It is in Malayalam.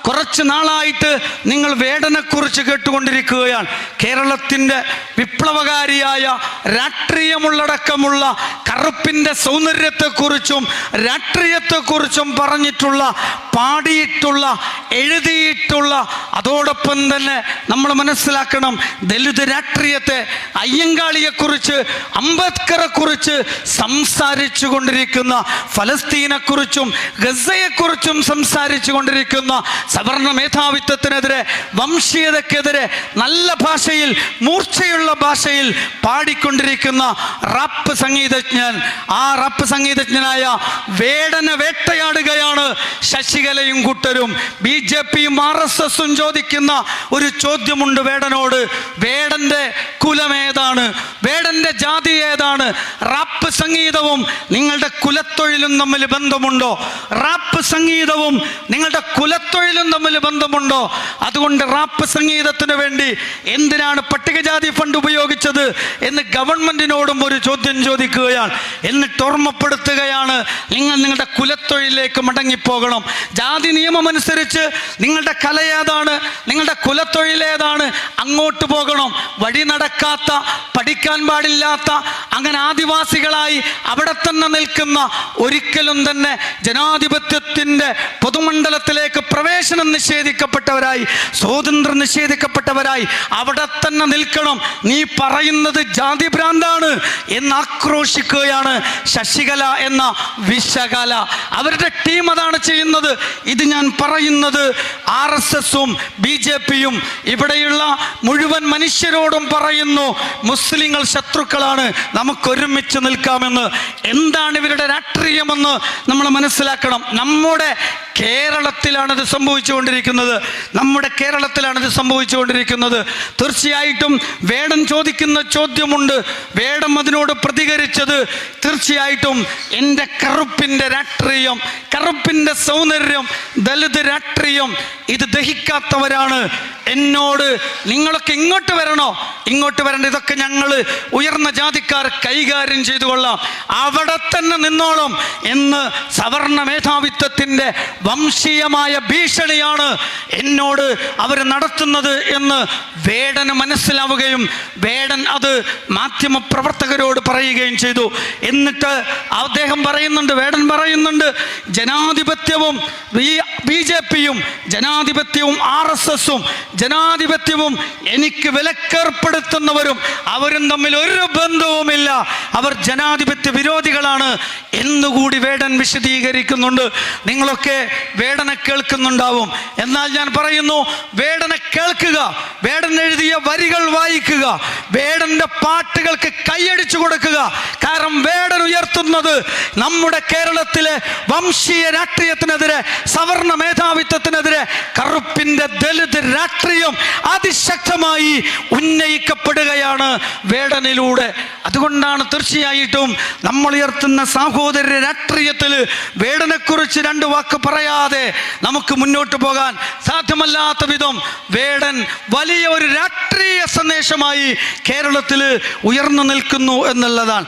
കുറച്ച് നാളായിട്ട് നിങ്ങൾ വേടനെക്കുറിച്ച് കേട്ടുകൊണ്ടിരിക്കുകയാണ്. കേരളത്തിൻ്റെ വിപ്ലവകാരിയായ രാഷ്ട്രീയമുള്ളടക്കമുള്ള കറുപ്പിൻ്റെ സൗന്ദര്യത്തെക്കുറിച്ചും രാഷ്ട്രീയത്തെക്കുറിച്ചും പറഞ്ഞിട്ടുള്ള, പാടിയിട്ടുള്ള, എഴുതിയിട്ടുള്ള, അതോടൊപ്പം തന്നെ നമ്മൾ മനസ്സിലാക്കണം, ദലിത് രാഷ്ട്രീയത്തെ, അയ്യങ്കാളിയെക്കുറിച്ച്, അംബേദ്കറെക്കുറിച്ച് സംസാരിച്ചു കൊണ്ടിരിക്കുന്ന, ഫലസ്തീനെക്കുറിച്ചും ഗസയെക്കുറിച്ചും സംസാരിച്ചു കൊണ്ടിരിക്കുന്ന, സവർണ മേധാവിത്വത്തിനെതിരെ, വംശീയതക്കെതിരെ നല്ല ഭാഷയിൽ, മൂർച്ചയുള്ള ഭാഷയിൽ പാടിക്കൊണ്ടിരിക്കുന്ന റാപ്പ് സംഗീതജ്ഞൻ, ആ റാപ്പ് സംഗീതജ്ഞനായ വേടനെ വേട്ടയാടുകയാണ് ശശികലയും കൂട്ടരും. BJPയും RSSും ചോദിക്കുന്ന ഒരു ചോദ്യമുണ്ട് വേടനോട്. വേടന്റെ കുലമേതാണ്? വേടന്റെ ജാതി ഏതാണ്? റാപ്പ് സംഗീതവും നിങ്ങളുടെ കുലത്തൊഴിലും തമ്മിൽ ബന്ധമുണ്ടോ? റാപ്പ് സംഗീതവും നിങ്ങളുടെ കുലത്തൊഴിലും തമ്മിൽ ബന്ധമുണ്ടോ? അതുകൊണ്ട് റാപ്പ് സംഗീതത്തിന് വേണ്ടി എന്തിനാണ് പട്ടികജാതി ഫണ്ട് ഉപയോഗിച്ചത് എന്ന് ഗവൺമെന്റിനോടും ഒരു ചോദ്യം ചോദിക്കുകയാണ്. എന്നിട്ട് ഓർമ്മപ്പെടുത്തുകയാണ്, നിങ്ങൾ നിങ്ങളുടെ കുലത്തൊഴിലേക്ക് മടങ്ങിപ്പോകണം. ജാതി നിയമം അനുസരിച്ച് നിങ്ങളുടെ കല ഏതാണ്, നിങ്ങളുടെ കുലത്തൊഴിൽ ഏതാണ്, അങ്ങോട്ട് പോകണം. വഴി നടക്കാത്ത, പഠിക്കാൻ പാടില്ലാത്ത, അങ്ങനെ ആദിവാസികളായി അവിടെ തന്നെ നിൽക്കുന്ന, ഒരിക്കലും തന്നെ ജനാധിപത്യത്തിൻ്റെ പൊതുമണ്ഡലത്തിലേക്ക് പ്രവേശനം നിഷേധിക്കപ്പെട്ടവരായി, സ്വാതന്ത്ര്യം നിഷേധിക്കപ്പെട്ടവരായി അവിടെ തന്നെ നിൽക്കണം. നീ പറയുന്നത് ജാതി ഭ്രാന്താണ് എന്ന് ആക്രോശിക്കുകയാണ് ശശികല എന്ന വിശകല. അവരുടെ ടീം അതാണ് ചെയ്യുന്നത്. ഇത് ഞാൻ പറയുന്നത് RSSും BJPയും ഇവിടെയുള്ള മുഴുവൻ മനുഷ്യരോടും പറയുന്നു, മുസ്ലിങ്ങൾ ശത്രുക്കളാണ്, നമുക്കൊരുമിച്ച് നിൽക്കാമെന്ന്. എന്താണ് ഇവരുടെ രാഷ്ട്രീയമെന്ന് നമ്മൾ മനസ്സിലാക്കണം. നമ്മുടെ കേരളത്തിലാണിത് സംഭവിച്ചുകൊണ്ടിരിക്കുന്നത്. നമ്മുടെ കേരളത്തിലാണിത് സംഭവിച്ചുകൊണ്ടിരിക്കുന്നത്. തീർച്ചയായിട്ടും വേടൻ ചോദിക്കുന്ന ചോദ്യമുണ്ട്. വേടൻ അതിനോട് പ്രതികരിച്ചത് തീർച്ചയായിട്ടും എൻ്റെ കറുപ്പിൻ്റെ രാഷ്ട്രീയം, കറുപ്പിൻ്റെ സൗന്ദര്യം, ദലിത് രാഷ്ട്രീയം ഇത് ദഹിക്കാത്തവരാണ്. എന്നോട് നിങ്ങളൊക്കെ ഇങ്ങോട്ട് വരണോ, ഇങ്ങോട്ട് വരണ്ട, ഇതൊക്കെ ഞങ്ങൾ ഉയർന്ന ജാതിക്കാർ കൈകാര്യം ചെയ്തു കൊള്ളാം, അവിടെ തന്നെ നിന്നോളം എന്ന് സവർണ മേധാവിത്വത്തിൻ്റെ വംശീയമായ ഭീഷണിയാണ് എന്നോട് അവർ നടത്തുന്നത് എന്ന് വേടന് മനസ്സിലാവുകയും വേടൻ അത് മാധ്യമപ്രവർത്തകരോട് പറയുകയും ചെയ്തു. എന്നിട്ട് അദ്ദേഹം പറയുന്നുണ്ട്, വേടൻ പറയുന്നുണ്ട്, ജനാധിപത്യവും BJPയും ജനാധിപത്യവും RSSും ജനാധിപത്യവും എനിക്ക് വിലക്കേർപ്പെടുത്തുന്നവരും അവരും തമ്മിൽ ഒരു ബന്ധവുമില്ല, അവർ ജനാധിപത്യ വിരോധികളാണ് എന്നുകൂടി വേടൻ വിശദീകരിക്കുന്നുണ്ട്. നിങ്ങളൊക്കെ വേടനെ കേൾക്കുന്നുണ്ടാവും. എന്നാൽ ഞാൻ പറയുന്നു, വേടനെ കേൾക്കുക, വേടൻ എഴുതിയ വരികൾ വായിക്കുക, വേടന്റെ പാട്ടുകൾക്ക് കൈയടിച്ചു കൊടുക്കുക. കാരണം വേടൻ ഉയർത്തുന്നത് നമ്മുടെ കേരളത്തിലെ വംശീയ രാഷ്ട്രീയത്തിനെതിരെ, സവർണ മേധാവിത്വത്തിനെതിരെ, കറുപ്പിന്റെ ദലിത് രാഷ്ട്രീയം അതിശക്തമായി ഉന്നയിക്കപ്പെടുകയാണ് വേടനിലൂടെ. അതുകൊണ്ടാണ് തീർച്ചയായിട്ടും നമ്മൾ ഉയർത്തുന്ന സാഹോദര്യ രാഷ്ട്രീയത്തിൽ വേടനെക്കുറിച്ച് രണ്ട് വാക്ക് പറയാതെ നമുക്ക് മുന്നോട്ട് പോകാൻ സാധ്യമല്ലാത്ത വിധം വേടൻ വലിയ ഒരു രാഷ്ട്രീയ സന്ദേശമായി കേരളത്തിൽ ഉയർന്നു നിൽക്കുന്നു എന്നുള്ളതാണ്.